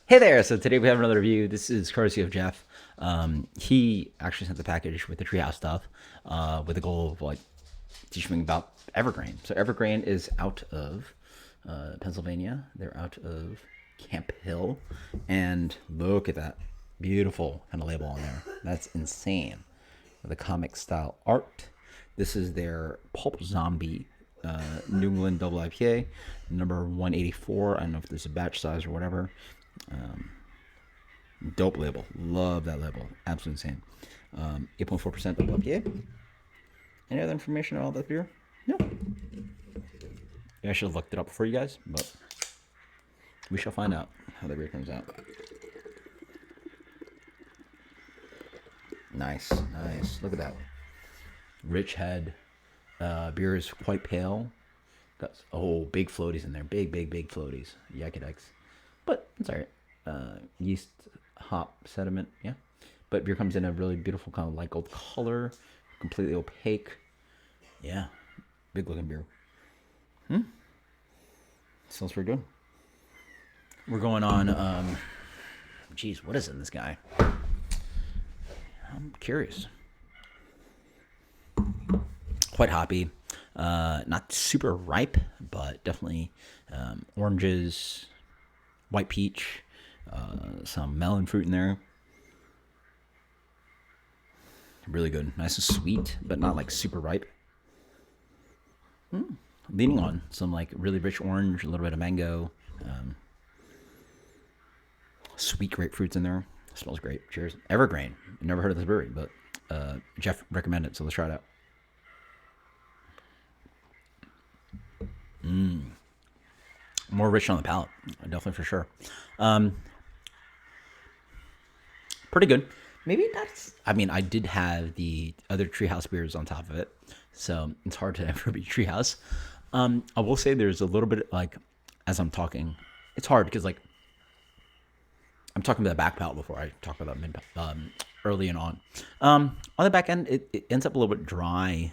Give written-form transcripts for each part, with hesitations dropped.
Hey there! So today we have another review. This is courtesy of Jeff. He actually sent the package with the treehouse stuff, with the goal of like teaching me about Evergreen. So Evergreen is out of Pennsylvania. They're out of Camp Hill, and look at that beautiful kind of label on there. That's insane. The comic style art. This is their Pulp Zombie New England Double IPA, number 184. I don't know if there's a batch size or whatever. Dope label. Love that label. Absolutely insane. 8.4% double IPA. Any other information on all that beer? No. Yeah, I should have looked it up for you guys, but we shall find out how the beer comes out. Nice, nice. Look at that. Rich head. Beer is quite pale. Got big floaties in there. Big floaties. Yakadeks. But it's alright. Yeast, hop, sediment, yeah. But beer comes in a really beautiful kind of light gold color, completely opaque. Yeah, big looking beer. Smells pretty good. We're going on. Geez, what is in this guy? I'm curious. Quite hoppy. Not super ripe, but definitely oranges, white peach, some melon fruit in there. Really good. Nice and sweet, but not like super ripe. Leaning on some like really rich orange, a little bit of mango, sweet grapefruits in there. Smells great. Cheers. Evergreen. Never heard of this brewery, but Jeff recommended it, so let's try it out. More rich on the palate, definitely for sure. Pretty good. Maybe that's. I mean, I did have the other treehouse beers on top of it, so it's hard to ever be treehouse. I will say there's a little bit like as I'm talking, it's hard because like I'm talking about the back palate before I talk about mid early and on. On the back end, it ends up a little bit dry.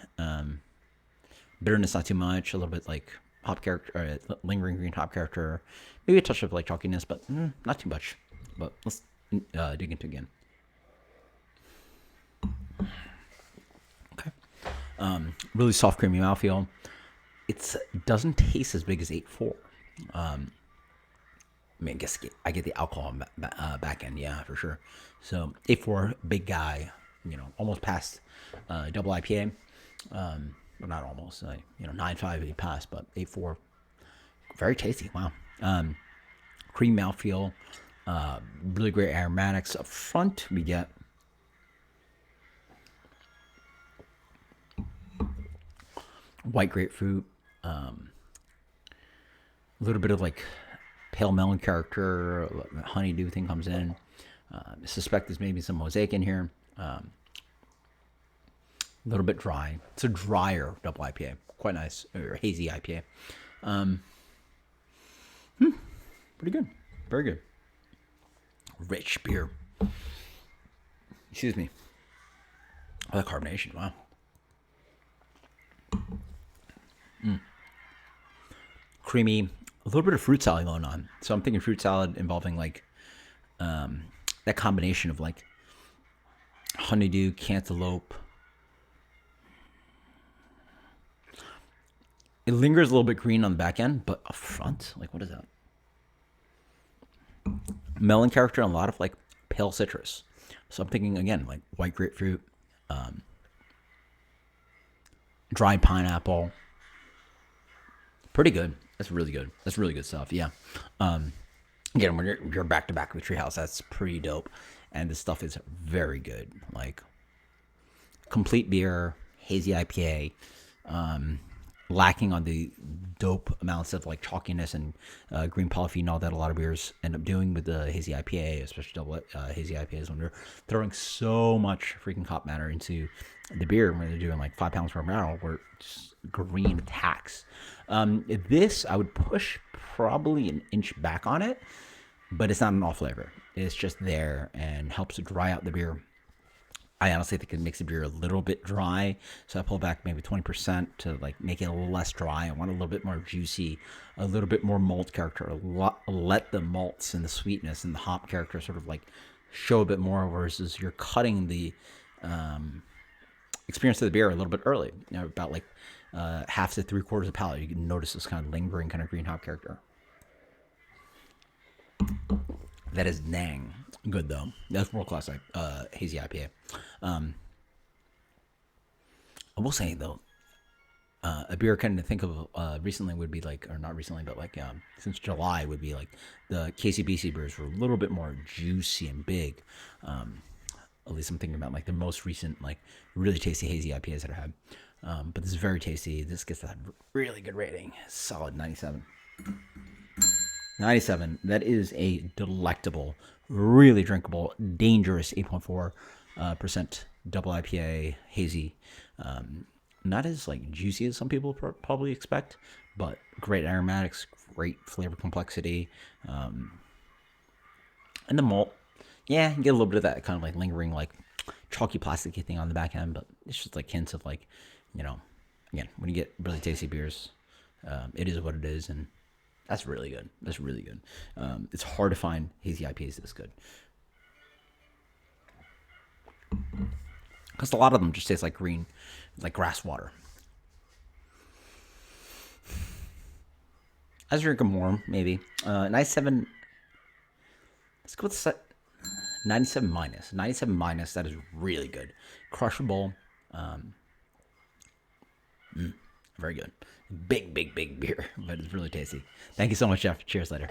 Bitterness not too much. A little bit like hop character, lingering green hop character. Maybe a touch of like chalkiness, but not too much. But let's dig into it again. Okay. Really soft, creamy mouthfeel. It doesn't taste as big as 8.4. I mean, I get the alcohol back end, yeah, for sure. So 8.4, big guy, almost past double IPA. Well, not almost, 9.5 he passed, but 8.4, very tasty. Wow. Cream mouthfeel, really great aromatics up front. We get white grapefruit, a little bit of like pale melon character, honeydew thing comes in. I suspect there's maybe some mosaic in here. A little bit dry. It's a drier double IPA. Quite nice. Or hazy IPA. Pretty good. Very good. Rich beer. Excuse me. Oh, the carbonation. Wow. Creamy. A little bit of fruit salad going on. So I'm thinking fruit salad involving like that combination of like honeydew, cantaloupe. It lingers a little bit green on the back end, but up front, like what is that? Melon character and a lot of like pale citrus. So I'm thinking again like white grapefruit, dried pineapple. Pretty good. That's really good. That's really good stuff. Yeah. Again, when you're back to back with Treehouse, that's pretty dope. And this stuff is very good. Like complete beer, hazy IPA, lacking on the dope amounts of like chalkiness and green polyphenol that a lot of beers end up doing with the hazy IPA, especially double hazy IPAs when they're throwing so much freaking hop matter into the beer when they're doing like 5 pounds per barrel, where it's green attacks. This I would push probably an inch back on it, but it's not an all flavor. It's just there and helps to dry out the beer I honestly think it makes the beer a little bit dry, so I pull back maybe 20% to like make it a little less dry. I want a little bit more juicy, a little bit more malt character. Let the malts and the sweetness and the hop character sort of like show a bit more, versus you're cutting the experience of the beer a little bit early. You know, about like half to 3/4 of palate, you can notice this kind of lingering kind of green hop character. That is dang good though. That's world class like hazy IPA. I will say though, a beer kind of think of recently would be like, or not recently, but like since July would be like the KCBC beers were a little bit more juicy and big. At least I'm thinking about like the most recent like really tasty hazy IPAs that I had. But this is very tasty. This gets a really good rating. Solid 97. 97. That is a delectable, really drinkable, dangerous 8.4% double IPA hazy. Not as like juicy as some people probably expect, but great aromatics, great flavor complexity, and the malt. Yeah, you get a little bit of that kind of like lingering like chalky plasticky thing on the back end, but it's just like hints of like, you know, again, when you get really tasty beers, it is what it is, and that's really good. That's really good. It's hard to find hazy IPAs this good, because a lot of them just taste like green, like grass water. I was drinking more, maybe. 97. Let's go with 97 minus. 97 minus, that is really good. Crushable. Very good. Big, big, big beer, but it's really tasty. Thank you so much, Jeff. Cheers later.